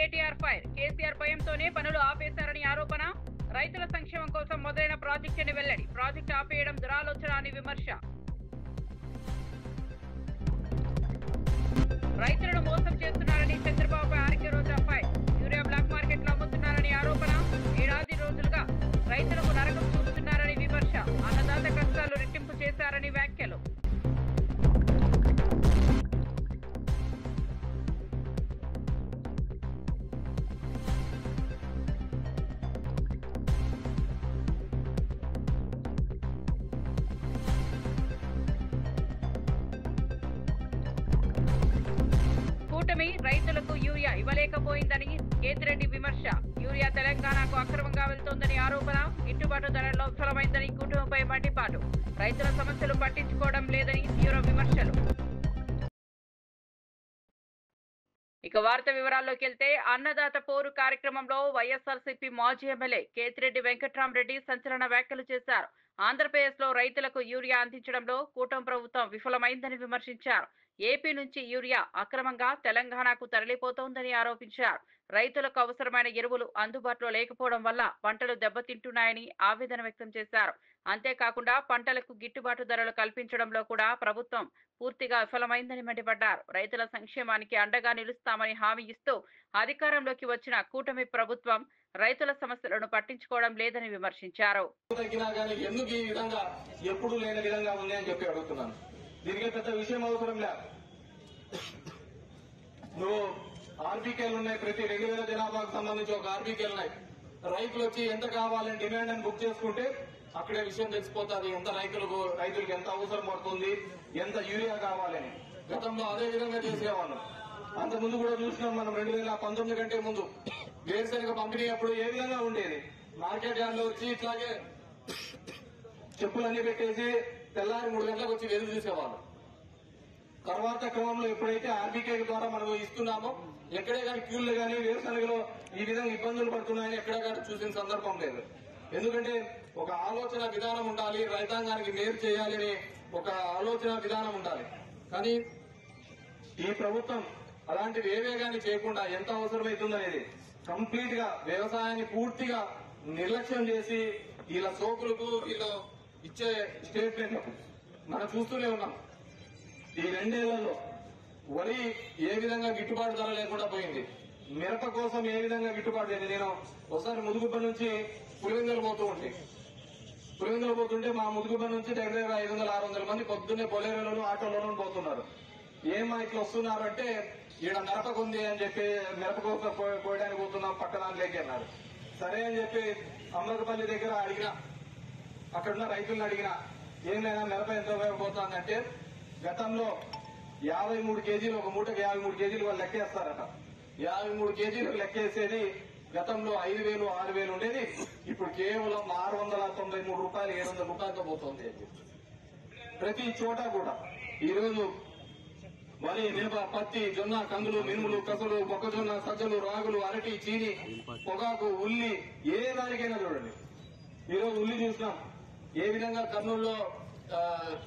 KTR fire. KCR భయంతోనే పనులు ఆపేశారని ఆరోపణ. రైతుల సంక్షేమం కోసం మొదలైన ప్రాజెక్టుని వెల్లడి. ప్రాజెక్టు ఆపేయడం దురాలోచన అని విమర్శ. రైతులను మోసం చేస్తున్నారని చంద్రబాబుపై ఆర్కే రోజా ఫైర్. యూరియా బ్లాక్ మార్కెట్లో అమ్ముతున్నారని ఆరోపణ. ఏడాది రోజులుగా రైతులకు నరకం చూస్తున్నారని విమర్శ. అన్నదాత కష్టాలు రెట్టింపు చేశారని వ్యాఖ్యలు. కూటమి రైతులకు యూరియా ఇవ్వలేకపోయిందని కేతిరెడ్డి విమర్శ. యూరియా తెలంగాణకు అక్రమంగా వెళ్తోందని ఆరోపణ. గిట్టుబాటు ధరల్లో విఫలమైందని కూటమిపై మండిపాటు. రైతుల సమస్యలు పట్టించుకోవడం లేదని తీవ్ర విమర్శలు. ఇక వార్త వివరాల్లోకి వెళ్తే, అన్నదాత పోరు కార్యక్రమంలో వైఎస్ఆర్సీపీ మాజీ ఎమ్మెల్యే కేతిరెడ్డి వెంకట్రామరెడ్డి సంచలన వ్యాఖ్యలు చేశారు. ఆంధ్రప్రదేశ్ లో రైతులకు యూరియా అందించడంలో కూటమి ప్రభుత్వం విఫలమైందని విమర్శించారు. ఏపీ నుంచి యూరియా అక్రమంగా తెలంగాణకు తరలిపోతోందని ఆరోపించారు. రైతులకు అవసరమైన ఎరువులు అందుబాటులో లేకపోవడం వల్ల పంటలు దెబ్బతింటున్నాయని ఆవేదన వ్యక్తం చేశారు. అంతేకాకుండా పంటలకు గిట్టుబాటు ధరలు కల్పించడంలో కూడా ప్రభుత్వం పూర్తిగా విఫలమైందని మండిపడ్డారు. రైతుల సంక్షేమానికి అండగా నిలుస్తామని హామీ ఇస్తూ అధికారంలోకి వచ్చిన కూటమి ప్రభుత్వం రైతుల సమస్యలను పట్టించుకోవడం లేదని విమర్శించారు. దీనికి పెద్ద విషయం అవసరం లేదు. నువ్వు ఆర్బీకేలు ఉన్నాయి, ప్రతి 2000 జనాభాకు సంబంధించి ఒక ఆర్బీకేలు ఉన్నాయి. రైతులు వచ్చి ఎంత కావాలని డిమాండ్ అని బుక్ చేసుకుంటే అక్కడే విషయం తెలిసిపోతుంది. ఎంత రైతులకు ఎంత అవసరం పడుతుంది, ఎంత యూరియా కావాలని. గతంలో అదే విధంగా చేసేవాళ్ళం. అంత ముందు కూడా చూసినాం మనం. 2019 కంటే ముందు వేరుశనగ పంపిణీ అప్పుడు ఏ విధంగా ఉండేది. మార్కెట్ యార్డ్ లో వచ్చి ఇట్లాగే చెప్పులన్నీ పెట్టేసి తెల్లారి 3 గంటలకు వచ్చి ఎదురు చూసేవాళ్ళు. తర్వాత క్రమంలో ఎప్పుడైతే ఆర్బీకే ద్వారా మనం ఇస్తున్నామో ఎక్కడే కానీ క్యూలు కానీ వేరుశనగలో ఈ విధంగా ఇబ్బందులు పడుతున్నాయని ఎక్కడే కానీ చూసిన సందర్భం లేదు. ఎందుకంటే ఒక ఆలోచన విధానం ఉండాలి, రైతాంగానికి మేలు చేయాలని ఒక ఆలోచన విధానం ఉండాలి. కానీ ఈ ప్రభుత్వం అలాంటివి ఏవే కానీ చేయకుండా ఎంత అవసరమవుతుందనేది కంప్లీట్ గా వ్యవసాయాన్ని పూర్తిగా నిర్లక్ష్యం చేసి వీళ్ళ సోకులకు వీళ్ళు ఇచ్చే స్టేట్మెంట్ మనం చూస్తూనే ఉన్నాం. ఈ 2 ఏళ్లలో వరి ఏ విధంగా గిట్టుబాటు ధర లేకుండా పోయింది. మిరప కోసం ఏ విధంగా గిట్టుబాటు లేదు. నేను ఒకసారి ముదుగుబ్బ నుంచి పులివెందులు పోతుంటే మా ముదుగుబ్బ నుంచి దగ్గర 500-600 మంది పొద్దున్నే బొలేరోలోను ఆటోలోనూ పోతున్నారు. ఏమా ఇట్లా వస్తున్నారంటే ఈడ మిరపకు ఉంది అని చెప్పి మిరప కోసం పోయడానికి పోతున్నాం పట్టణానికి అన్నారు. సరే అని చెప్పి అమృతపల్లి దగ్గర అడిగినా, అక్కడున్న రైతులను అడిగినా, ఏం లేదా మిరప ఎంత ఉపయోగపోతుందంటే గతంలో 53 కేజీలు, ఒక మూటకి 53 కేజీలు వాళ్ళు లెక్కేస్తారట. 53 కేజీలు లెక్కేసేది గతంలో 5,000, 6,000 ఉండేది. ఇప్పుడు కేవలం 693 రూపాయలు, 700 రూపాయలతో పోతుంది అని చెప్పి. ప్రతి చోట కూడా ఈరోజు వరి, మిరప, పత్తి, జొన్న, కందులు, మినుములు, కసలు, మొక్కజొన్న, సజ్జలు, రాగులు, అరటి, చీని, పొగాకు, ఉల్లి, ఏ దానికైనా చూడండి. ఈరోజు ఉల్లి చూసినాం ఏ విధంగా కర్నూలులో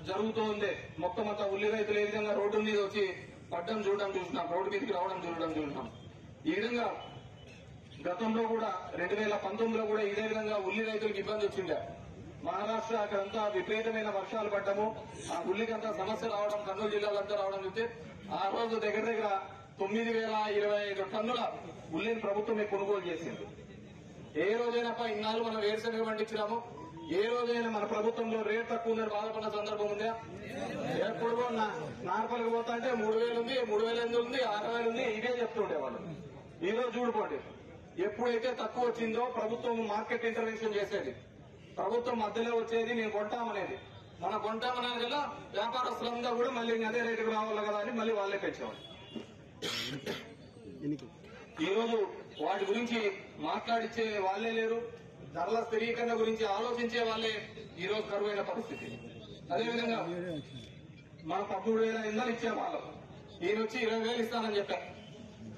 జరుగుతూ ఉంది. మొత్తం అంతా ఉల్లి రైతులు ఏ విధంగా రోడ్డు మీద వచ్చి పడ్డం చూడడం చూసినాం, రోడ్డు మీదకి రావడం చూసినాం. ఈ విధంగా గతంలో కూడా 2019లో కూడా ఇదే విధంగా ఉల్లి రైతులకు ఇబ్బంది వచ్చిండే. మహారాష్ట్ర అక్కడంతా విపరీతమైన వర్షాలు పడ్డము, ఆ ఉల్లికంతా సమస్య రావడం, కర్నూలు జిల్లాలంతా రావడం చూస్తే ఆ రోజు దగ్గర 9,025 టన్నుల ఉల్లిని ప్రభుత్వమే కొనుగోలు చేసింది. ఏ రోజైనా ఇన్నాళ్ళు మనం వేరుశనగ పండించినాము, ఏ రోజైనా మన ప్రభుత్వంలో రేట్ తక్కువ ఉందని బాధపడిన సందర్భం ఉందా? ఎప్పుడు నార్పల్కి పోతా అంటే 3,000 ఉంది, 3,800 ఉంది, 6,000 ఉంది, ఇదే చెప్తుండేవాళ్ళు. ఈ రోజు చూడుకోండి, ఎప్పుడైతే తక్కువ వచ్చిందో ప్రభుత్వం మార్కెట్ ఇంటర్వెన్షన్ చేసేది, ప్రభుత్వం మధ్యలో వచ్చేది మేము కొంటామనేది. మనం కొంటామనేది కదా వ్యాపారస్తులందరూ కూడా మళ్ళీ అదే రేటుకు రావాలి కదా అని మళ్ళీ వాళ్ళే పెంచేవాళ్ళు. ఈ రోజు వాటి గురించి మాట్లాడిచ్చే వాళ్లే లేరు. ధరల స్థిరీకరణ గురించి ఆలోచించే వాళ్ళే ఈ రోజు కరువైన పరిస్థితి. అదేవిధంగా మనం 13,000 ఇచ్చే వాళ్ళం, ఈయన వచ్చి 20,000 ఇస్తానని చెప్పారు.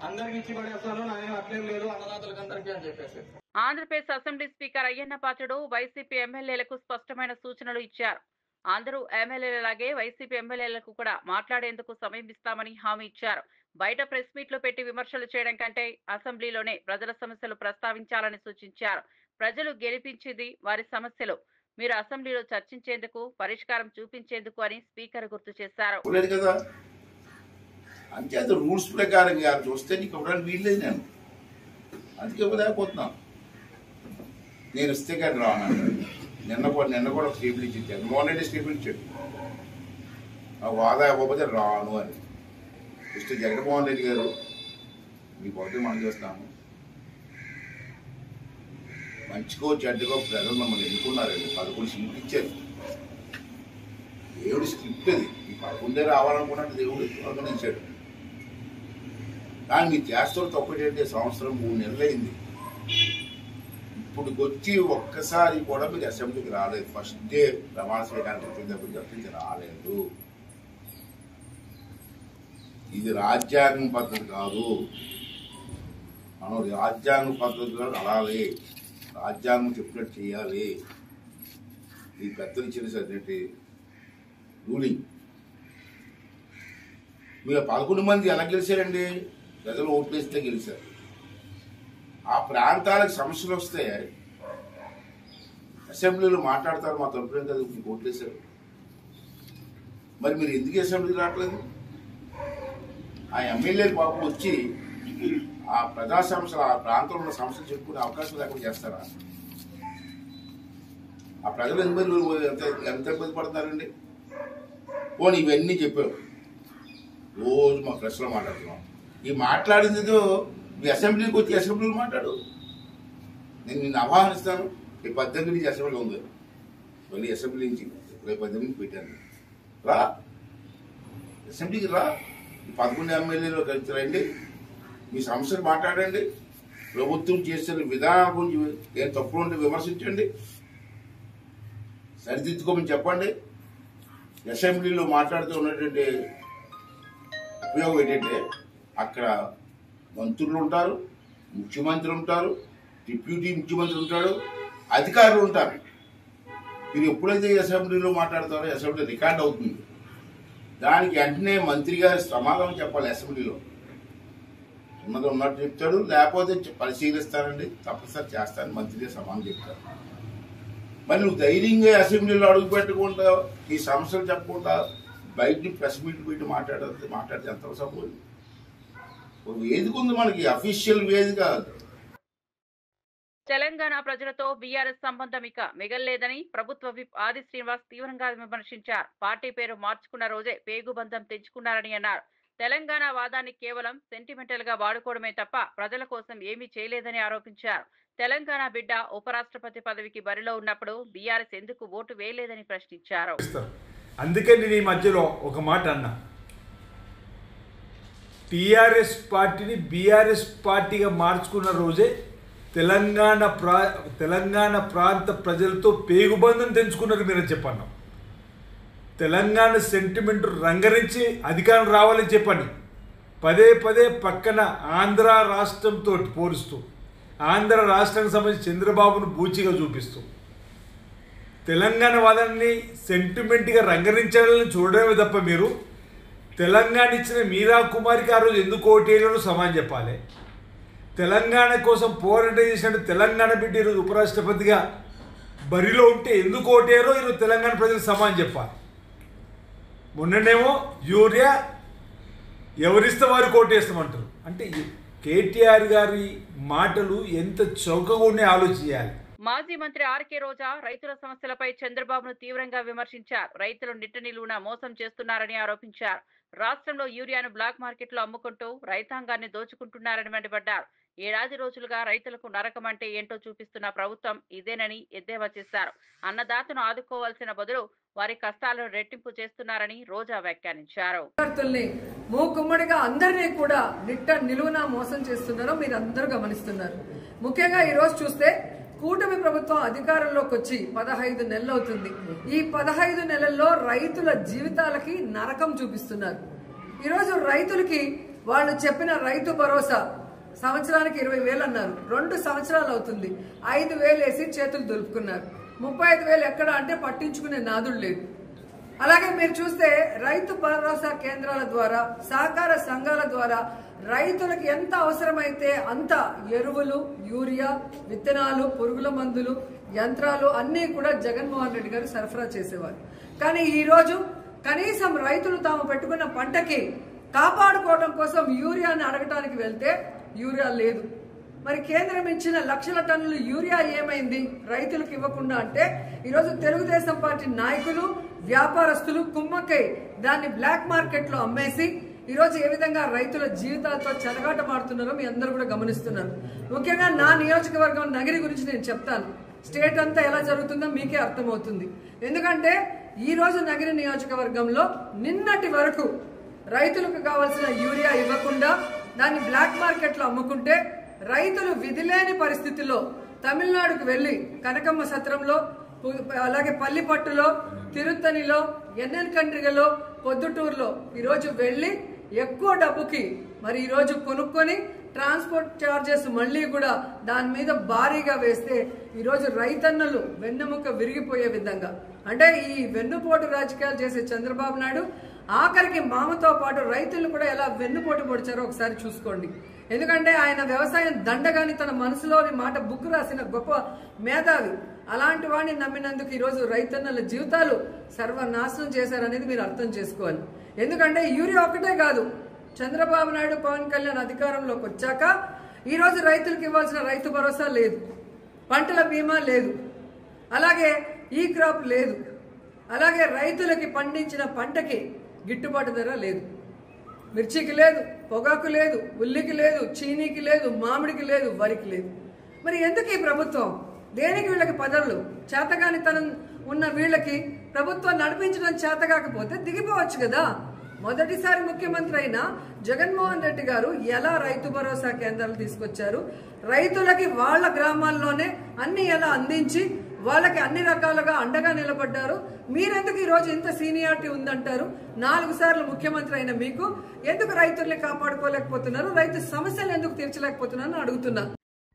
అందరికి ఇచ్చి పడేస్తాను, నాయన అట్లేం లేదు అన్నదాతలకు అందరికీ అని చెప్పేసి. Andhra Pradesh assembly speaker Ayyanna Patrudu YCP ఎమ్మెల్యేలకు స్పష్టమైన సూచనలు ఇచ్చారు. అందరూ ఎమ్మెల్యేలలాగే వైసీపీ ఎమ్మెల్యేలకు కూడా మాట్లాడేందుకు సమయం ఇస్తామని హామీ ఇచ్చారు. బయట ప్రెస్ మీట్లు పెట్టి విమర్శలు చేయడం కంటే అసెంబ్లీలోనే ప్రజల సమస్యలు ప్రస్తావించాలని సూచించారు. ప్రజలు గెలిపించింది వారి సమస్యలు, మీరు అసెంబ్లీలో చర్చించేందుకు, పరిష్కారం చూపించేందుకు అని స్పీకర్ గుర్తు చేశారు. అంచేత రూల్స్ ప్రకారం చూస్తే నీకు ఇవ్వడానికి వీల్లేదు. నేను అందుకే ఇవ్వలేకపోతున్నాను. నేను ఇస్తే కానీ రాను. నిన్న కూడా ఒక స్టేట్మెంట్ ఇచ్చాను. జగన్మోహన్ రెడ్డి స్టేట్మెంట్ ఇచ్చాడు, ఆ వాదా ఇవ్వకపోతే రాను అని. ఇస్తే జగన్మోహన్ రెడ్డి గారు మీకు ఒకటి మనం చేస్తున్నాము, మంచికో చెడ్డకో ప్రజలు మమ్మల్ని ఎన్నుకున్నారండి. 11 సీట్లు ఇచ్చారు. దేవుడి స్క్రిప్ట్ అది. ఈ 11 రావాలనుకున్నట్టు దేవుడు ఆర్గనైజాడు. కానీ మీరు చేస్తారు తప్పేంటంటే సంవత్సరం 3 నెలలు అయింది. ఇప్పుడు వచ్చి ఒక్కసారి కూడా మీరు అసెంబ్లీకి రాలేదు. ఫస్ట్ డే ప్రమాణ స్వీకారం తప్పించి రాలేదు. ఇది రాజ్యాంగం పద్ధతి కాదు. మనం రాజ్యాంగ పద్ధతిలో నడాలి, రాజ్యాంగం చెప్పినట్టు చేయాలి. ఈ పెద్దలు ఇచ్చిన రూలింగ్. మీరు 11 మంది ఎలా గెలిచారండి? ప్రజలు ఓట్లేస్తే గెలిచారు. ఆ ప్రాంతాలకు సమస్యలు వస్తే అసెంబ్లీలో మాట్లాడతారు, మా తరపున కదా మీకు ఓట్లేశారు. మరి మీరు ఎందుకు అసెంబ్లీకి రావట్లేదు? ఆ ఎమ్మెల్యేలు పాపం వచ్చి ఆ ప్రజా సమస్యలు, ఆ ప్రాంతంలో ఉన్న సమస్యలు చెప్పుకునే అవకాశం లేకుండా చేస్తారా? ఆ ప్రజలు ఎంత ఇబ్బంది పడుతున్నారండి? పోనీ ఇవన్నీ చెప్పారు. రోజు మా ప్రెస్లో మాట్లాడుతున్నాం. ఈ మాట్లాడింది మీ అసెంబ్లీకి వచ్చి అసెంబ్లీలో మాట్లాడు. నేను నిన్ను ఆహ్వానిస్తాను. రేపు 18 నుంచి అసెంబ్లీ ఉంది. మళ్ళీ అసెంబ్లీ నుంచి రేపు 18 పెట్టాను. రా అసెంబ్లీకి రా. 11 ఎమ్మెల్యేలు కలిసి రండి, మీ సమస్యలు మాట్లాడండి. ప్రభుత్వం చేస్తున్న విధానం గురించి ఏం తప్పులు ఉంటే విమర్శించండి, సరిదిద్దుకోమని చెప్పండి. అసెంబ్లీలో మాట్లాడుతూ ఉన్నటువంటి ఉపయోగం ఏంటంటే అక్కడ మంత్రులు ఉంటారు, ముఖ్యమంత్రి ఉంటారు, డిప్యూటీ ముఖ్యమంత్రి ఉంటాడు, అధికారులు ఉంటారు. మీరు ఎప్పుడైతే అసెంబ్లీలో మాట్లాడతారో అసెంబ్లీ రికార్డ్ అవుతుంది. దానికి వెంటనే మంత్రి గారి సమాధానం చెప్పాలి. అసెంబ్లీలో ఉన్నది ఉన్నట్టు చెప్తాడు, లేకపోతే పరిశీలిస్తానండి, తప్పనిసరి చేస్తాను మంత్రి సమాధానం చెప్తారు. మరి నువ్వు ధైర్యంగా అసెంబ్లీలో అడుగు పెట్టకుండా ఈ సమస్యలు చెప్పకుండా బయట ప్రెస్ మీట్ పెట్టి మాట్లాడితే ఎంత సపోజ్? ఒక వేదిక ఉంది మనకి, అఫీషియల్ వేదిక. తెలంగాణ ప్రజలతో బీఆర్ఎస్ సంబంధం ఇక మిగల్లేదని ప్రభుత్వ విప్ ఆది శ్రీనివాస్ తీవ్రంగా విమర్శించారు. పార్టీ పేరు మార్చుకున్న రోజే పేగుబంధం తెంచుకున్నారని అన్నారు. తెలంగాణ వాదాన్ని కేవలం సెంటిమెంటల్ గా వాడుకోవడమే తప్ప ప్రజల కోసం ఏమీ చేయలేదని ఆరోపించారు. తెలంగాణ బిడ్డ ఉపరాష్ట్రపతి పదవికి బరిలో ఉన్నప్పుడు బీఆర్ఎస్ ఎందుకు ఓటు వేయలేదని ప్రశ్నించారు. అందుకే నేను ఈ మధ్యలో ఒక మాట అన్నా, టీఆర్ఎస్ పార్టీని బీఆర్ఎస్ పార్టీగా మార్చుకున్న రోజే తెలంగాణ ప్రాంత ప్రజలతో పేగుబంధం తెంచుకున్నారు మీరని చెప్పాను. తెలంగాణ సెంటిమెంట్ రంగరించి అధికారం రావాలని చెప్పండి. పదే పదే పక్కన ఆంధ్ర రాష్ట్రంతో పోలుస్తూ, ఆంధ్ర రాష్ట్రానికి సంబంధించి చంద్రబాబును బూచిగా చూపిస్తూ తెలంగాణ వాదాన్ని సెంటిమెంట్గా రంగరించాలని చూడడమే తప్ప మీరు తెలంగాణ ఇచ్చిన మీరా కుమారికి ఆ రోజు ఎందుకు ఓటేయాలో సమానం చెప్పాలి. తెలంగాణ కోసం పోరాటం చేసినట్టు తెలంగాణ బిడ్డ ఈరోజు ఉపరాష్ట్రపతిగా బరిలో ఉంటే ఎందుకు ఓటేయారో ఈరోజు తెలంగాణ ప్రజలకు సమానం చెప్పాలి. మొన్ననేమో యూరియా ఎవరిస్తే వారికి ఓటేస్తామంటారు. అంటే కేటీఆర్ గారి మాటలు ఎంత చౌకగా ఉండే ఆలోచించాలి. మాజీ మంత్రి ఆర్కే రోజా రైతుల సమస్యలపై చంద్రబాబును తీవ్రంగా విమర్శించారు. రైతులు నిట్ట నిలువునా మోసం చేస్తున్నారని ఆరోపించారు. రాష్ట్రంలో యూరియాను బ్లాక్ మార్కెట్లో అమ్ముకుంటూ రైతాంగాన్ని దోచుకుంటున్నారని మండిపడ్డారు. 7 రోజులుగా రైతులకు నరకం అంటే ఏంటో చూపిస్తున్న ప్రభుత్వం ఇదేనని ఎద్దేవా చేశారు. అన్నదాతను ఆదుకోవాల్సిన బదులు వారి కష్టాలను రెట్టింపు చేస్తున్నారని రోజా వ్యాఖ్యానించారు. మూకుమ్మడిగా అందరినీ కూడా నిట్ట నిలువునా మోసం చేస్తున్నారో మీరు అందరూ గమనిస్తున్నారు. ముఖ్యంగా ఈ రోజు చూస్తే కూటమి ప్రభుత్వం అధికారంలోకి వచ్చి 15 నెలలు అవుతుంది. ఈ 15 నెలల్లో రైతుల జీవితాలకి నరకం చూపిస్తున్నారు. ఈరోజు రైతులకి వాళ్ళు చెప్పిన రైతు భరోసా సంవత్సరానికి 20,000 అన్నారు. 2 సంవత్సరాలు అవుతుంది. 5,000 వేసి చేతులు దులుపుకున్నారు. 35,000 ఎక్కడ అంటే పట్టించుకునే నాదుడు లేదు. అలాగే మీరు చూస్తే రైతు భరోసా కేంద్రాల ద్వారా, సహకార సంఘాల ద్వారా రైతులకు ఎంత అవసరమైతే అంత ఎరువులు, యూరియా, విత్తనాలు, పురుగుల మందులు, యంత్రాలు అన్నీ కూడా జగన్మోహన్ రెడ్డి గారు సరఫరా చేసేవారు. కానీ ఈ రోజు కనీసం రైతులు తాము పెట్టుకున్న పంటకి కాపాడుకోవడం కోసం యూరియాని అడగటానికి వెళ్తే యూరియా లేదు. మరి కేంద్రం ఇచ్చిన లక్షల టన్నులు యూరియా ఏమైంది రైతులకు ఇవ్వకుండా అంటే ఈరోజు తెలుగుదేశం పార్టీ నాయకులు, వ్యాపారస్తులు కుమ్మక్కై దాన్ని బ్లాక్ మార్కెట్ లో అమ్మేసి ఈరోజు ఏ విధంగా రైతుల జీవితాలతో చెలగాటమాడుతున్నారో మీ అందరూ కూడా గమనిస్తున్నారు. ముఖ్యంగా నా నియోజకవర్గం నగిరి గురించి నేను చెప్తాను. స్టేట్ అంతా ఎలా జరుగుతుందో మీకే అర్థమవుతుంది. ఎందుకంటే ఈ రోజు నగిరి నియోజకవర్గంలో నిన్నటి వరకు రైతులకు కావాల్సిన యూరియా ఇవ్వకుండా దాన్ని బ్లాక్ మార్కెట్ లో అమ్ముకుంటే రైతులు విధిలేని పరిస్థితుల్లో తమిళనాడుకు వెళ్లి కనకమ్మ సత్రంలో, అలాగే పల్లిపట్టులో, తిరుత్తనిలో, ఎన్ఎన్ కండ్రిగలో, పొద్దుటూరులో ఈరోజు వెళ్లి ఎక్కువ డబ్బుకి మరి ఈరోజు కొనుక్కొని ట్రాన్స్పోర్ట్ ఛార్జెస్ మళ్లీ కూడా దాని మీద భారీగా వేస్తే ఈరోజు రైతన్నలు వెన్నెముక విరిగిపోయే విధంగా, అంటే ఈ వెన్నుపోటు రాజకీయాలు చేసే చంద్రబాబు నాయుడు ఆఖరికి మామతో పాటు రైతులు కూడా ఎలా వెన్నుపోటు పొడిచారో ఒకసారి చూసుకోండి. ఎందుకంటే ఆయన వ్యవసాయం దండగాని తన మనసులోని మాట బుక్ రాసిన గొప్ప మేధావి. అలాంటి వాడిని నమ్మినందుకు ఈరోజు రైతన్నల జీవితాలు సర్వనాశనం చేశారనేది మీరు అర్థం చేసుకోవాలి. ఎందుకంటే యూరియా ఒక్కటే కాదు, చంద్రబాబు నాయుడు, పవన్ కళ్యాణ్ అధికారంలోకి వచ్చాక ఈరోజు రైతులకు ఇవ్వాల్సిన రైతు భరోసా లేదు, పంటల బీమా లేదు, అలాగే ఈ క్రాప్ లేదు, అలాగే రైతులకి పండించిన పంటకి గిట్టుబాటు ధర లేదు, మిర్చికి లేదు, పొగాకు లేదు, ఉల్లికి లేదు, చీనీకి లేదు, మామిడికి లేదు, వరికి లేదు. మరి ఎందుకు ఈ ప్రభుత్వం? దేనికి వీళ్ళకి పదవులు? చేతగానితనం ఉన్న వీళ్ళకి ప్రభుత్వం నడిపించడం చేత కాకపోతే దిగిపోవచ్చు కదా. మొదటిసారి ముఖ్యమంత్రి అయిన జగన్మోహన్ రెడ్డి గారు ఎలా రైతు భరోసా కేంద్రాలు తీసుకొచ్చారు, రైతులకి వాళ్ళ గ్రామాల్లోనే అన్ని ఎలా అందించి వాళ్ళకి అన్ని రకాలుగా అండగా నిలబడ్డారు. మీరెందుకు ఈ రోజు ఇంత సీనియారిటీ ఉందంటారు? 4 సార్లు ముఖ్యమంత్రి అయిన మీకు ఎందుకు రైతుల్ని కాపాడుకోలేకపోతున్నారు, రైతు సమస్యలు ఎందుకు తీర్చలేకపోతున్నారని అడుగుతున్నా.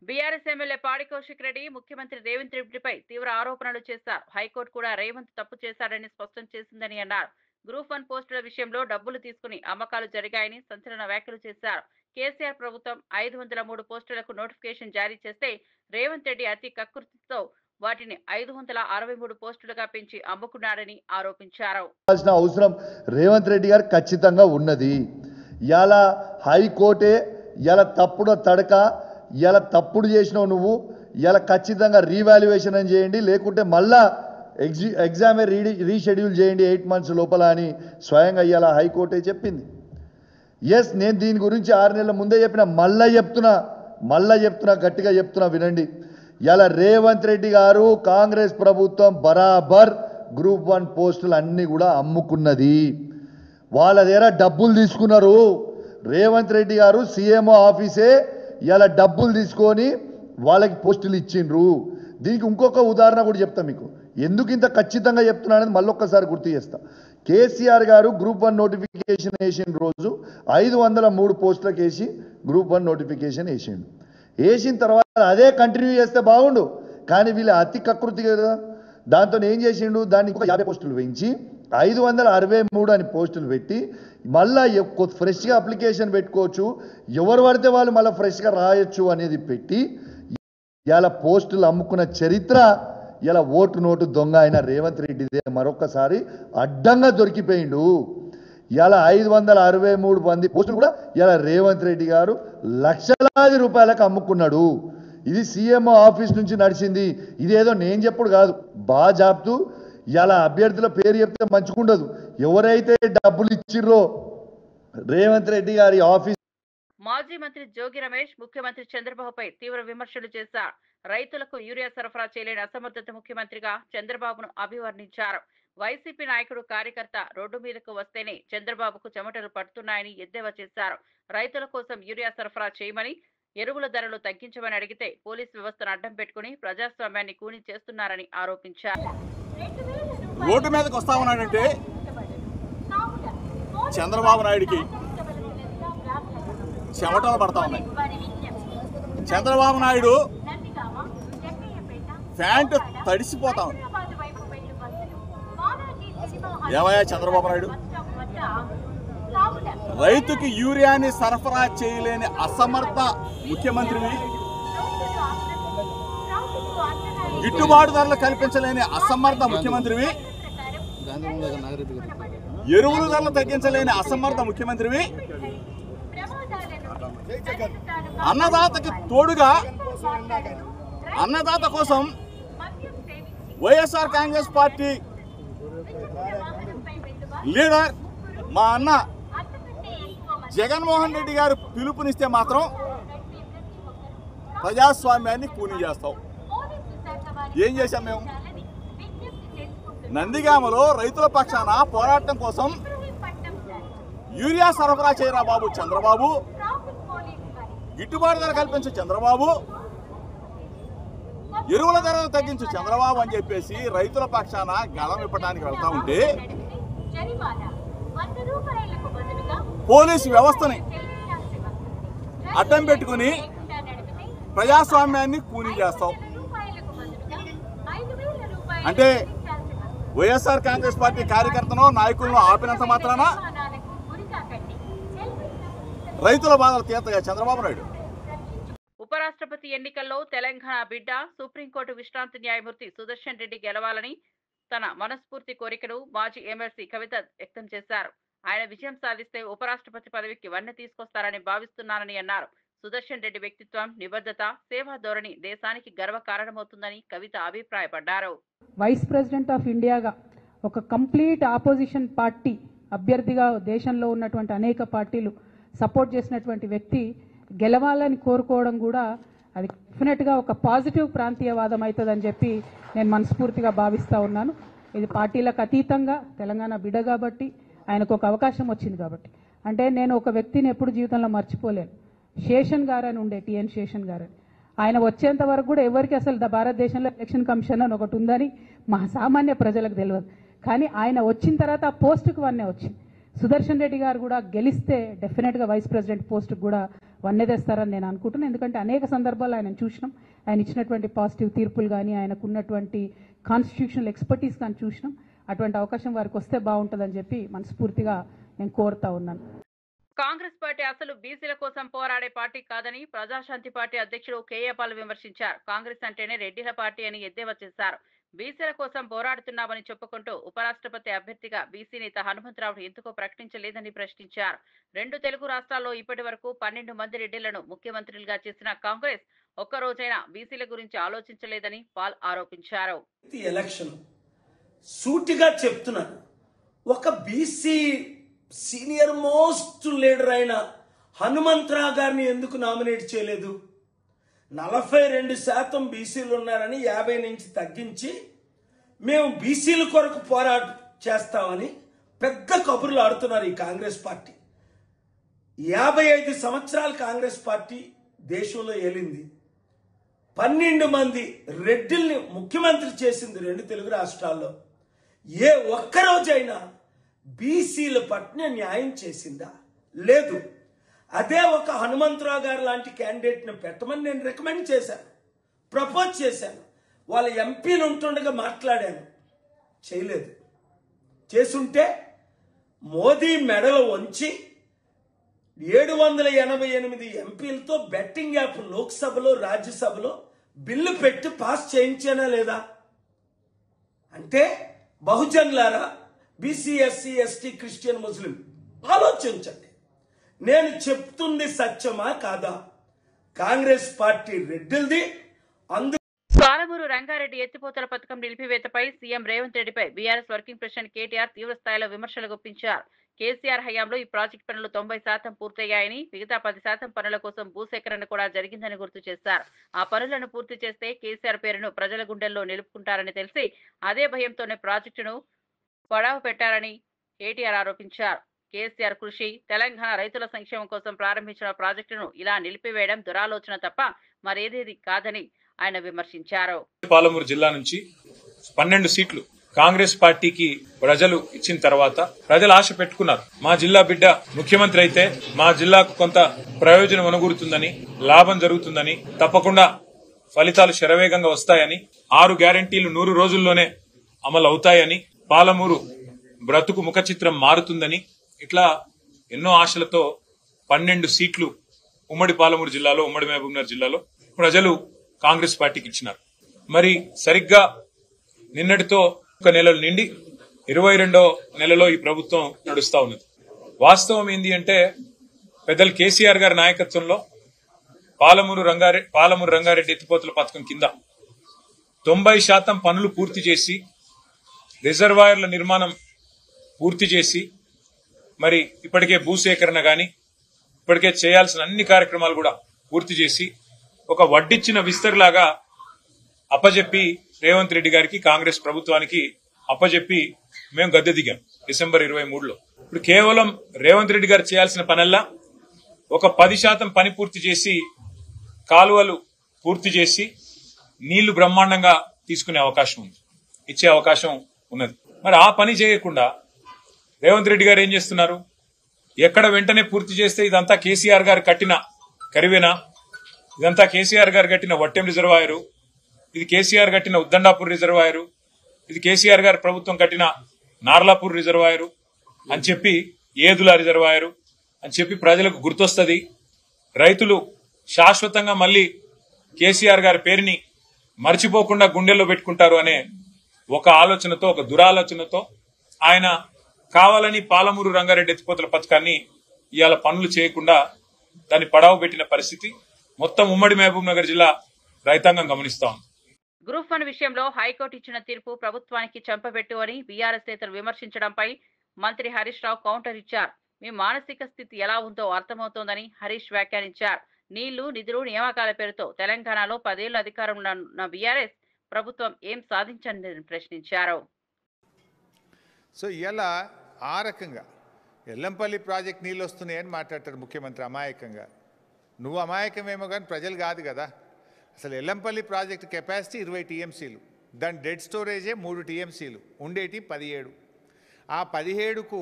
బీఆర్ఎస్ ఎమ్మెల్యే పాడి కౌశిక్ రెడ్డి ముఖ్యమంత్రి రేవంత్ రెడ్డిపై తీవ్ర ఆరోపణలు చేశారు. హైకోర్టు కూడా రేవంత్ తప్పు చేశాడని స్పష్టం చేసిందని అన్నారు. గ్రూప్ 1 పోస్టుల విషయంలో డబ్బులు తీసుకుని అమ్మకాలు జరిగాయని సంచలన వ్యాఖ్యలు చేశారు. కేసీఆర్ ప్రభుత్వం 503 పోస్టులకు నోటిఫికేషన్ జారీ చేస్తే రేవంత్ రెడ్డి అతి కకృతితో వాటిని 563 పోస్టులుగా పెంచి అమ్ముకున్నాడని ఆరోపించారు. అవసరం రేవంత్ రెడ్డి గారు ఖచ్చితంగా ఉన్నది. ఇలా హైకోర్టే ఇలా తప్పుడు తడక, ఇలా తప్పుడు చేసినావు నువ్వు, ఇలా ఖచ్చితంగా రీవాల్యుయేషన్ అని చేయండి, లేకుంటే మళ్ళా ఎగ్జామే రీషెడ్యూల్ చేయండి 8 months లోపల అని స్వయంగా ఇలా హైకోర్టే చెప్పింది. ఎస్, నేను దీని గురించి 6 నెలల ముందే చెప్పిన, మళ్ళా చెప్తున్నా గట్టిగా చెప్తున్నా వినండి. ఇలా రేవంత్ రెడ్డి గారు కాంగ్రెస్ ప్రభుత్వం బరాబర్ గ్రూప్ 1 పోస్టులు అన్నీ కూడా అమ్ముకున్నది. వాళ్ళ దగ్గర డబ్బులు తీసుకున్నారు. రేవంత్ రెడ్డి గారు సీఎంఓ ఆఫీసే ఇలా డబ్బులు తీసుకొని వాళ్ళకి పోస్టులు ఇచ్చిండ్రు. దీనికి ఇంకొక ఉదాహరణ కూడా చెప్తా మీకు, ఎందుకు ఇంత ఖచ్చితంగా చెప్తున్నా అనేది మళ్ళొక్కసారి గుర్తు చేస్తా. కేసీఆర్ గారు గ్రూప్ 1 నోటిఫికేషన్ వేసిన రోజు 503 పోస్టులకు వేసి గ్రూప్ 1 నోటిఫికేషన్ వేసిన తర్వాత అదే కంటిన్యూ చేస్తే బాగుండు, కానీ వీళ్ళు అతి కకృతి కదా. దాంతో ఏం చేసిండు, దాన్ని 50 పోస్టులు పెంచి 563 అని పోస్టులు పెట్టి మళ్ళా ఫ్రెష్గా అప్లికేషన్ పెట్టుకోవచ్చు, ఎవరు పడితే వాళ్ళు మళ్ళీ ఫ్రెష్గా రాయొచ్చు అనేది పెట్టి ఇలా పోస్టులు అమ్ముకున్న చరిత్ర ఇలా ఓటు నోటు దొంగ అయిన రేవంత్ రెడ్డిదే మరొకసారి అడ్డంగా దొరికిపోయిండు. ఇలా 563 మంది పోస్టులు కూడా ఇలా రేవంత్ రెడ్డి గారు లక్షలాది రూపాయలకు అమ్ముకున్నాడు. ఇది సీఎంఓ ఆఫీస్ నుంచి నడిచింది. ఇదేదో నేను చెప్పుడు కాదు, బాగా జాబ్తూ ఇలా అభ్యర్థుల పేరు చెప్తే మంచిగుండదు. ఎవరైతే డబ్బులు ఇచ్చిర్రో రేవంత్ రెడ్డి గారి ఆఫీస్. మాజీ మంత్రి జోగి రమేష్ ముఖ్యమంత్రి చంద్రబాబుపై తీవ్ర విమర్శలు చేశారు. రైతులకు యూరియా సరఫరా చేయలేని అసమర్థత ముఖ్యమంత్రిగా చంద్రబాబును అభివర్ణించారు. వైసీపీ నాయకుడు కార్యకర్త రోడ్డు మీదకు వస్తేనే చంద్రబాబుకు చెమటలు పడుతున్నాయని ఎద్దేవా చేశారు. రైతుల కోసం యూరియా సరఫరా చేయమని, ఎరువుల ధరలు తగ్గించమని అడిగితే పోలీసు వ్యవస్థను అడ్డం పెట్టుకుని ప్రజాస్వామ్యాన్ని కూని చేస్తున్నారని ఆరోపించారు. రోడ్డు మీదకి వస్తా ఉన్నాడంటే చంద్రబాబు నాయుడికి చెమటలు పడతా ఉన్నాయి. చంద్రబాబు నాయుడు ప్యాంటు తడిసిపోతా ఉంది. ఏమయ్యా చంద్రబాబు నాయుడు, రైతుకి యూరియాని సరఫరా చేయలేని అసమర్థ ముఖ్యమంత్రివి, గిట్టుబాటు ధరలు కల్పించలేని అసమర్థ ముఖ్యమంత్రివి, ఎరువుల ధరలు తగ్గించలేని అసమర్థ ముఖ్యమంత్రివి, అన్నదాతకి తోడుగా అన్నదాత కోసం వైఎస్ఆర్ కాంగ్రెస్ పార్టీ లీడర్ మా అన్న జగన్మోహన్ రెడ్డి గారు పిలుపునిస్తే మాత్రం ప్రజాస్వామ్యాన్ని కూని చేస్తాం. ఏం చేశాం మేము? నందిగామలో రైతుల పక్షాన పోరాటం కోసం యూరియా సరఫరా చేయరా బాబు చంద్రబాబు, గిట్టుబాటు ధర కల్పించు చంద్రబాబు, ఎరువుల ధరలు తగ్గించు చంద్రబాబు అని చెప్పేసి రైతుల పక్షాన గళం ఇప్పడానికి వెళ్తా ఉంటే పోలీసు వ్యవస్థని అడ్డం పెట్టుకుని ప్రజాస్వామ్యాన్ని కూనీ చేస్తాం. అంటే వైఎస్ఆర్ కాంగ్రెస్ పార్టీ కార్యకర్తను నాయకులను ఆపినంత మాత్రాన రైతుల బాధలు తీర్తగా చంద్రబాబు నాయుడు. ఉపరాష్ట్రపతి ఎన్నికల్లో తెలంగాణ బిడ్డ సుప్రీంకోర్టు విశ్రాంతి న్యాయమూర్తి సుదర్శన్ రెడ్డి గెలవాలని తన మనస్ఫూర్తి కోరికను మాజీ ఎమ్మెల్సీ కవిత వ్యక్తం చేశారు. ఆయన విజయం సాధిస్తే ఉపరాష్ట్రపతి పదవికి వన్నె తీసుకొస్తారని భావిస్తున్నానని అన్నారు. సుదర్శన్ రెడ్డి వ్యక్తిత్వం, నిబద్ధత, సేవా ధోరణి దేశానికి గర్వకారణమవుతుందని కవిత అభిప్రాయపడ్డారు. వైస్ ప్రెసిడెంట్ ఆఫ్ ఇండియాగా ఒక కంప్లీట్ ఆపోజిషన్ పార్టీ అభ్యర్థిగా దేశంలో ఉన్నటువంటి అనేక పార్టీలు సపోర్ట్ చేసినటువంటి వ్యక్తి గెలవాలని కోరుకోవడం కూడా అది డెఫినెట్గా ఒక పాజిటివ్ ప్రాంతీయవాదం అవుతుందని చెప్పి నేను మనస్ఫూర్తిగా భావిస్తూ ఉన్నాను. ఇది పార్టీలకు అతీతంగా తెలంగాణ బిడ్డ కాబట్టి ఆయనకు ఒక అవకాశం వచ్చింది కాబట్టి. అంటే నేను ఒక వ్యక్తిని ఎప్పుడు జీవితంలో మర్చిపోలేను. శేషన్ గారు అని ఉండే, టిఎన్ శేషన్ గారు అని. ఆయన వచ్చేంత వరకు కూడా ఎవరికి అసలు భారతదేశంలో ఎలక్షన్ కమిషన్ అని ఒకటి ఉందని మా సామాన్య ప్రజలకు తెలియదు. కానీ ఆయన వచ్చిన తర్వాత ఆ పోస్టుకు వన్నే వచ్చింది. సుదర్శన్ రెడ్డి గారు కూడా గెలిస్తే డెఫినెట్గా వైస్ ప్రెసిడెంట్ పోస్టుకు కూడా వన్నె తెస్తారని నేను అనుకుంటున్నాను. ఎందుకంటే అనేక సందర్భాలు ఆయన చూసినాం. ఆయన ఇచ్చినటువంటి పాజిటివ్ తీర్పులు కానీ, ఆయనకు ఉన్నటువంటి కాన్స్టిట్యూషనల్ ఎక్స్పర్టీస్ కానీ చూసినాం. అటువంటి అవకాశం వారికి వస్తే బాగుంటుందని చెప్పి మనస్ఫూర్తిగా నేను కోరుతా ఉన్నాను. కాంగ్రెస్ పార్టీ అసలు బీసీల కోసం పోరాడే పార్టీ కాదని ప్రజాశాంతి పార్టీ అధ్యక్షుడు కేఏ పాల్ విమర్శించారు. కాంగ్రెస్ అంటేనే రెడ్డిల పార్టీ అని ఎద్దేవా చేశారు. బీసీల కోసం పోరాడుతున్నామని చెప్పుకుంటూ ఉపరాష్ట్రపతి అభ్యర్థిగా బీసీ నేత హనుమంతరావును ఎందుకో ప్రకటించలేదని ప్రశ్నించారు. 2 తెలుగు రాష్ట్రాల్లో ఇప్పటి వరకు 12 మంది రెడ్డిలను ముఖ్యమంత్రులుగా చేసిన కాంగ్రెస్ ఒక్కరోజైనా బీసీల గురించి ఆలోచించలేదని పాల్ ఆరోపించారు. ఎలక్షన్ సూటిగా చెప్తున్నాను, ఒక బీసీ సీనియర్ మోస్ట్ లీడర్ అయిన హనుమంతరావు గారిని ఎందుకు నామినేట్ చేయలేదు? 42% బీసీలు ఉన్నారని 50 నుంచి తగ్గించి మేము బీసీల కొరకు పోరాటం చేస్తామని పెద్ద కబుర్లు ఆడుతున్నారు ఈ కాంగ్రెస్ పార్టీ. 55 సంవత్సరాలు కాంగ్రెస్ పార్టీ దేశంలో ఏలింది. 12 మంది రెడ్డిల్ని ముఖ్యమంత్రి చేసింది 2 తెలుగు రాష్ట్రాల్లో. ఏ ఒక్కరోజైనా బీసీల పట్ల న్యాయం చేసిందా? లేదు. అదే ఒక హనుమంతరావు గారు లాంటి క్యాండిడేట్ని పెట్టమని నేను రికమెండ్ చేశాను, ప్రపోజ్ చేశాను. వాళ్ళ ఎంపీలు ఉంటుండగా మాట్లాడాను, చేయలేదు. చేసుంటే మోదీ మెడలో వంచి 788 ఎంపీలతో బెట్టింగ్ యాప్ లోక్సభలో రాజ్యసభలో బిల్లు పెట్టి పాస్ చేయించానా లేదా? అంటే బహుజన్లారా, బీసీ, ఎస్సీ, ఎస్టీ, క్రిస్టియన్, ముస్లిం ఆలోచించండి. నేను చెప్తుంది సత్యమా కాదా? కాంగ్రెస్ పార్టీ రెడ్డిల్ది. పాలమూరు రంగారెడ్డి ఎత్తిపోతల పథకం నిలిపివేతపై సీఎం రేవంత్ రెడ్డిపై బీఆర్ఎస్ వర్కింగ్ ప్రెసిడెంట్ కేటీఆర్ తీవ్ర స్థాయిలో విమర్శలు గుప్పించారు. కేసీఆర్ హయాంలో ఈ ప్రాజెక్టు పనులు 90% పూర్తయ్యాయని, మిగతా 10% పనుల కోసం భూసేకరణ కూడా జరిగిందని గుర్తు చేశారు. ఆ పనులను పూర్తి చేస్తే కేసీఆర్ పేరును ప్రజల గుండెల్లో నిలుపుకుంటారని తెలిసి అదే భయంతోనే ప్రాజెక్టును పడావు పెట్టారని కేటీఆర్ ఆరోపించారు. కేసీఆర్ కృషి, తెలంగాణ రైతుల సంక్షేమం కోసం ప్రారంభించిన ప్రాజెక్టును ఇలా నిలిపివేయడం దురాలోచన తప్ప మరేదేది కాదని ఆయన విమర్శించారు. పాలమూరు జిల్లా నుంచి 12 సీట్లు కాంగ్రెస్ పార్టీకి ప్రజలు ఇచ్చిన తర్వాత ప్రజలు ఆశ పెట్టుకున్నారు. మా జిల్లా బిడ్డ ముఖ్యమంత్రి అయితే మా జిల్లాకు కొంత ప్రయోజనం అనుగురుతుందని, లాభం జరుగుతుందని, తప్పకుండా ఫలితాలు శరవేగంగా వస్తాయని, 6 గ్యారంటీలు 100 రోజుల్లోనే అమలు అవుతాయని, పాలమూరు బ్రతుకు ముఖ చిత్రం మారుతుందని ఇట్లా ఎన్నో ఆశలతో 12 సీట్లు ఉమ్మడి పాలమూరు జిల్లాలో, ఉమ్మడి మహబూబ్నగర్ జిల్లాలో ప్రజలు కాంగ్రెస్ పార్టీకి ఇచ్చినారు. మరి సరిగ్గా నిన్నటితో ఒక నెలలు నిండి 22వ నెలలో ఈ ప్రభుత్వం నడుస్తా ఉన్నది. వాస్తవం ఏంది అంటే పెద్దలు కేసీఆర్ గారి నాయకత్వంలో పాలమూరు రంగారెడ్డి ఎత్తిపోతల పథకం కింద 90% పనులు పూర్తి చేసి, రిజర్వాయర్ల నిర్మాణం పూర్తి చేసి, మరి ఇప్పటికే భూసేకరణ గాని ఇప్పటికే చేయాల్సిన అన్ని కార్యక్రమాలు కూడా పూర్తి చేసి ఒక వడ్డిచ్చిన విస్తరిలాగా అప్పజెప్పి రేవంత్ రెడ్డి గారికి, కాంగ్రెస్ ప్రభుత్వానికి అప్పజెప్పి మేము గద్దె దిగాం డిసెంబర్ 23లో. ఇప్పుడు కేవలం రేవంత్ రెడ్డి గారు చేయాల్సిన పనల్లా ఒక 10% పని పూర్తి చేసి, కాలువలు పూర్తి చేసి నీళ్లు బ్రహ్మాండంగా తీసుకునే అవకాశం ఉంది, ఇచ్చే అవకాశం ఉన్నది. మరి ఆ పని చేయకుండా రేవంత్ రెడ్డి గారు ఏం చేస్తున్నారు? ఎక్కడ వెంటనే పూర్తి చేస్తే ఇదంతా కేసీఆర్ గారు కట్టిన కరివేనా, ఇదంతా కేసీఆర్ గారు కట్టిన వట్టెం రిజర్వాయరు, ఇది కేసీఆర్ కట్టిన ఉద్దండాపూర్ రిజర్వాయరు, ఇది కేసీఆర్ గారి ప్రభుత్వం కట్టిన నార్లాపూర్ రిజర్వాయరు అని చెప్పి, ఏదుల రిజర్వాయరు అని చెప్పి ప్రజలకు గుర్తొస్తుంది. రైతులు శాశ్వతంగా మళ్ళీ కేసీఆర్ గారి పేరుని మర్చిపోకుండా గుండెల్లో పెట్టుకుంటారు అనే ఒక ఆలోచనతో, ఒక దురాలోచనతో ఆయన కావాలని పాలమూరు రంగారెడ్డి ఎత్తిపోతల పథకాన్ని ఇవాళ పనులు చేయకుండా దాన్ని పడావు పెట్టిన పరిస్థితి మొత్తం ఉమ్మడి మహబూబ్ నగర్ జిల్లా రైతాంగం గమనిస్తా ఉంది. గ్రూప్ 1 విషయంలో హైకోర్టు ఇచ్చిన తీర్పు ప్రభుత్వానికి చెంపబెట్టు అని బీఆర్ఎస్ నేతలు విమర్శించడంపై మంత్రి హరీష్ రావు కౌంటర్ ఇచ్చారు. మీ మానసిక స్థితి ఎలా ఉందో అర్థమవుతోందని హరీష్ వ్యాఖ్యానించారు. నీళ్లు, నిధులు, నియామకాల పేరుతో తెలంగాణలో 10 ఏళ్లు అధికారంలో ఉన్న బీఆర్ఎస్ ప్రభుత్వం ఏం సాధించని ప్రశ్నించారు. సో ఇలా ఆ రకంగా ఎల్లంపల్లి ప్రాజెక్ట్ నీళ్ళు వస్తున్నాయని మాట్లాడతాడు ముఖ్యమంత్రి అమాయకంగా. నువ్వు అమాయకమేమో కానీ ప్రజలు కాదు కదా. అసలు ఎల్లంపల్లి ప్రాజెక్ట్ కెపాసిటీ 20 టీఎంసీలు, దాని డెడ్ స్టోరేజే 3 టీఎంసీలు, ఉండేటి 17. ఆ 17కు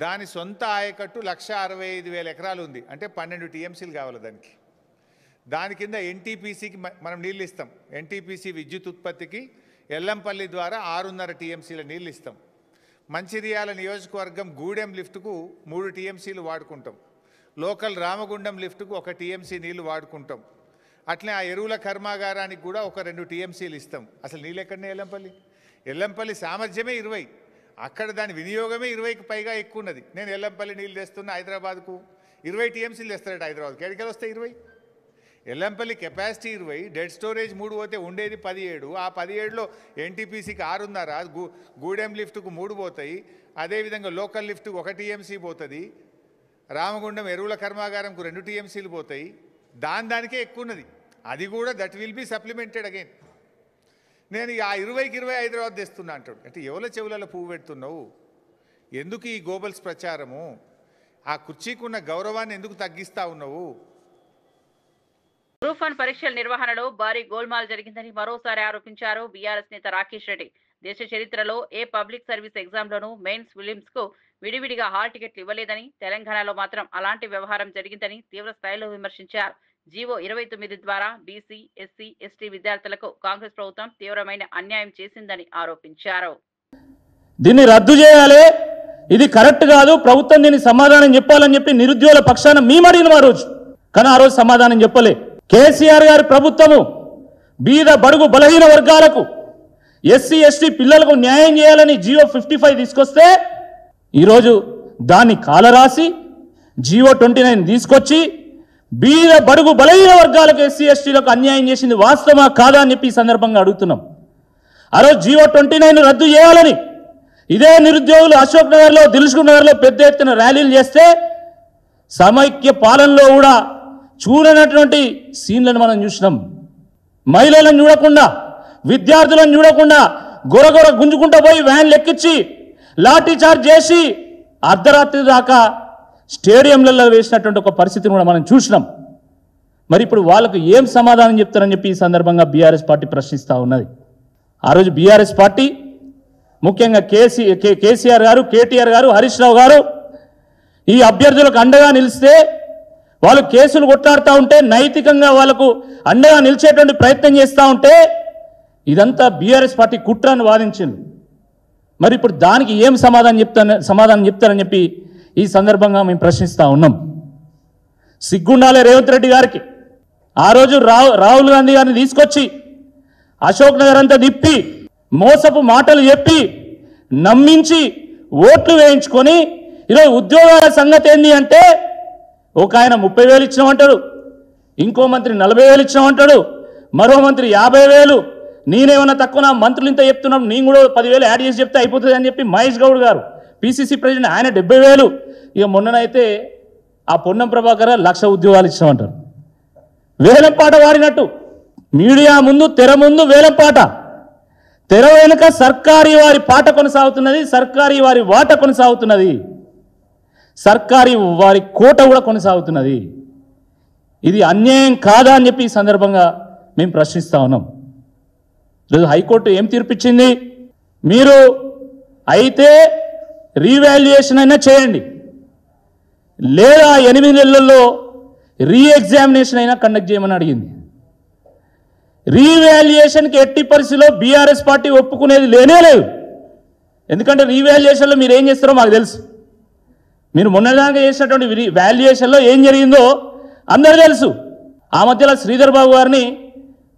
దాని సొంత ఆయకట్టు 1,65,000 ఎకరాలు ఉంది, అంటే 12 టీఎంసీలు కావాలి దానికి. దాని కింద ఎన్టీపీసీకి మనం నీళ్ళు ఇస్తాం. ఎన్టీపీసీ విద్యుత్ ఉత్పత్తికి ఎల్లంపల్లి ద్వారా 6.5 టీఎంసీల నీళ్ళు ఇస్తాం. మంచిర్యాల నియోజకవర్గం గూడెం లిఫ్ట్కు 3 టీఎంసీలు వాడుకుంటాం. లోకల్ రామగుండం లిఫ్ట్కు 1 టీఎంసీ నీళ్లు వాడుకుంటాం. అట్లే ఆ ఎరువుల కర్మాగారానికి కూడా ఒక 2 టీఎంసీలు ఇస్తాం. అసలు నీళ్ళు ఎక్కడనే ఎల్లంపల్లి సామర్థ్యమే 20, అక్కడ దాని వినియోగమే 20కి పైగా ఎక్కువ ఉన్నది. నేను ఎల్లంపల్లి నీళ్ళు తెస్తున్నా హైదరాబాద్కు, 20 టీఎంసీలు తెస్తారట హైదరాబాద్కి. ఎక్కడికి వస్తాయి 20? ఎల్లంపల్లి కెపాసిటీ 20, డెడ్ స్టోరేజ్ 3 పోతే ఉండేది 17. ఆ 17లో ఎన్టీపీసీకి 6.5, గూడెం లిఫ్ట్కు 3 పోతాయి. అదేవిధంగా లోకల్ లిఫ్ట్కు 1 టీఎంసీ పోతుంది. రామగుండం ఎరువుల కర్మాగారంకు 2 టీఎంసీలు పోతాయి. దానికే ఎక్కువ ఉన్నది. అది కూడా that will be supplemented again. నేను ఆ 20కి 20 హైదరాబాద్ తెస్తున్నా అంటాడు. అంటే ఎవరి చెవులలో పువ్వు పెడుతున్నావు? ఎందుకు ఈ గోబల్స్ ప్రచారము? ఆ కుర్చీకున్న గౌరవాన్ని ఎందుకు తగ్గిస్తా ఉన్నావు? గ్రూప్ 1 పరీక్షల నిర్వహణలో భారీ గోల్మాల్ జరిగిందని మరోసారి ఆరోపించారు బీఆర్ఎస్ నేత రాకేష్ రెడ్డి. దేశ చరిత్రలో ఏ పబ్లిక్ సర్వీస్ ఎగ్జామ్లోనూ మెయిన్స్, ఫిలిమ్స్ కు విడివిడిగా హాల్ టికెట్లు ఇవ్వలేదని, తెలంగాణలో మాత్రం అలాంటి వ్యవహారం జరిగిందని తీవ్ర స్థాయిలో విమర్శించారు. జీవో 29 ద్వారా బీసీ, ఎస్సీ, ఎస్టీ విద్యార్థులకు కాంగ్రెస్ ప్రభుత్వం తీవ్రమైన అన్యాయం చేసిందని ఆరోపించారు. దీన్ని రద్దు చేయాలి, ఇది కరెక్ట్ కాదు, ప్రభుత్వం దీనికి సమాధానం చెప్పాలని చెప్పి నిరుద్యోగుల పక్షాన మేము అడిగిన ఆ రోజు. కానీ ఆ రోజు సమాధానం చెప్పలే. కేసీఆర్ గారి ప్రభుత్వము బీద బడుగు బలహీన వర్గాలకు, ఎస్సీ, ఎస్టీ పిల్లలకు న్యాయం చేయాలని జీవో 55 తీసుకొస్తే ఈరోజు దాన్ని కాలరాసి జీవో 29 తీసుకొచ్చి బీద బడుగు బలహీన వర్గాలకు, ఎస్సీ, ఎస్టీలకు అన్యాయం చేసింది వాస్తవమా కాదా అని చెప్పి ఈ సందర్భంగా అడుగుతున్నాం. ఆ రోజు జీవో 29 రద్దు చేయాలని ఇదే నిరుద్యోగులు అశోక్ నగర్లో, దిల్సుఖ్ నగర్లో పెద్ద ఎత్తున ర్యాలీలు చేస్తే సమైక్య పాలనలో కూడా చూడనటువంటి సీన్లను మనం చూసినాం. మహిళలను చూడకుండా, విద్యార్థులను చూడకుండా గొరగొర గుంజుకుంటూ పోయి వ్యాన్లు ఎక్కించి లాఠీ చార్జ్ చేసి అర్ధరాత్రి దాకా స్టేడియంలలో వేసినటువంటి ఒక పరిస్థితిని కూడా మనం చూసినాం. మరి ఇప్పుడు వాళ్ళకు ఏం సమాధానం చెప్తారని చెప్పి ఈ సందర్భంగా బీఆర్ఎస్ పార్టీ ప్రశ్నిస్తూ ఉన్నది. ఆ రోజు బీఆర్ఎస్ పార్టీ ముఖ్యంగా కేసీఆర్ గారు, కేటీఆర్ గారు, హరీష్ రావు గారు ఈ అభ్యర్థులకు అండగా నిలిస్తే వాళ్ళు కేసులు కొట్లాడుతూ ఉంటే, నైతికంగా వాళ్ళకు అండగా నిలిచేటువంటి ప్రయత్నం చేస్తూ ఉంటే ఇదంతా బీఆర్ఎస్ పార్టీ కుట్రను వాదించింది. మరి ఇప్పుడు దానికి ఏం సమాధానం చెప్తారని చెప్పి ఈ సందర్భంగా మేము ప్రశ్నిస్తూ ఉన్నాం. సిగ్గుండాలే రేవంత్ రెడ్డి గారికి. ఆ రోజు రాహుల్ గాంధీ గారిని తీసుకొచ్చి అశోక్ నగర్ అంతా తిప్పి మోసపు మాటలు చెప్పి నమ్మించి ఓట్లు వేయించుకొని ఈరోజు ఉద్యోగాల సంగతి ఏంది అంటే ఒక ఆయన 30,000 ఇచ్చినామంటాడు, ఇంకో మంత్రి 40,000 ఇచ్చినామంటాడు, మరో మంత్రి 50,000. నేనేమన్నా తక్కువ, నా మంత్రులు ఇంత చెప్తున్నాం, నేను కూడా 10,000 యాడ్ చేసి చెప్తే అయిపోతుంది అని చెప్పి మహేష్ గౌడ్ గారు పిసిసి ప్రెసిడెంట్ ఆయన 70,000. ఇక మొన్ననైతే ఆ పొన్నం ప్రభాకర్ 1,00,000 ఉద్యోగాలు ఇచ్చినామంటారు. వేలంపాట వాడినట్టు మీడియా ముందు తెర ముందు వేలంపాట, తెర వెనుక సర్కారీ వారి పాట కొనసాగుతున్నది, సర్కారీ వారి వాట కొనసాగుతున్నది, సర్కారీ వారి కోట కూడా కొనసాగుతున్నది. ఇది అన్యాయం కాదా అని చెప్పి ఈ సందర్భంగా మేము ప్రశ్నిస్తా ఉన్నాం. ఈరోజు హైకోర్టు ఏం తీర్పిచ్చింది? మీరు అయితే రీవాల్యుయేషన్ అయినా చేయండి, లేదా 8 నెలల్లో రీఎగ్జామినేషన్ అయినా కండక్ట్ చేయమని అడిగింది. రీవాల్యుయేషన్కి ఎట్టి పరిస్థితిలో బీఆర్ఎస్ పార్టీ ఒప్పుకునేది లేనే లేదు. ఎందుకంటే రీవాల్యుయేషన్లో మీరు ఏం చేస్తారో మాకు తెలుసు. మీరు మొన్నదాకా చేసినటువంటి వాల్యుయేషన్లో ఏం జరిగిందో అందరూ తెలుసు. ఆ మధ్యలో శ్రీధర్ బాబు గారిని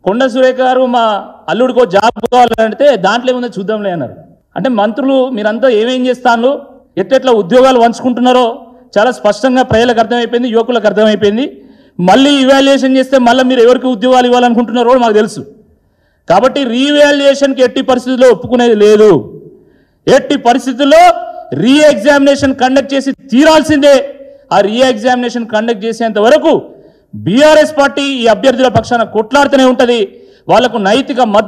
కొండ సురేఖ గారు మా అల్లుడికో జాబ్ కావాలంటే దాంట్లో ఏముందో చూద్దాంలే అన్నారు. అంటే మంత్రులు మీరంతా ఏమేం చేస్తాను, ఎట్లా ఉద్యోగాలు పంచుకుంటున్నారో చాలా స్పష్టంగా ప్రజలకు అర్థమైపోయింది, యువకులకు అర్థమైపోయింది. మళ్ళీ ఇవాల్యుయేషన్ చేస్తే మళ్ళీ మీరు ఎవరికి ఉద్యోగాలు ఇవ్వాలనుకుంటున్నారో మాకు తెలుసు. కాబట్టి రీవాల్యుయేషన్కి ఎట్టి పరిస్థితుల్లో ఒప్పుకునేది లేదు. ఎట్టి పరిస్థితుల్లో రీఎగ్జామినేషన్ కండక్ట్ చేసి తీరాల్సిందే. ఆ రీఎగ్జామినేషన్ కండక్ట్ చేసేంత వరకు బీఆర్ఎస్ పార్టీ ఈ అభ్యర్థుల పక్షాన కొట్లాడుతూనే ఉంటుంది. వాళ్లకు నైతిక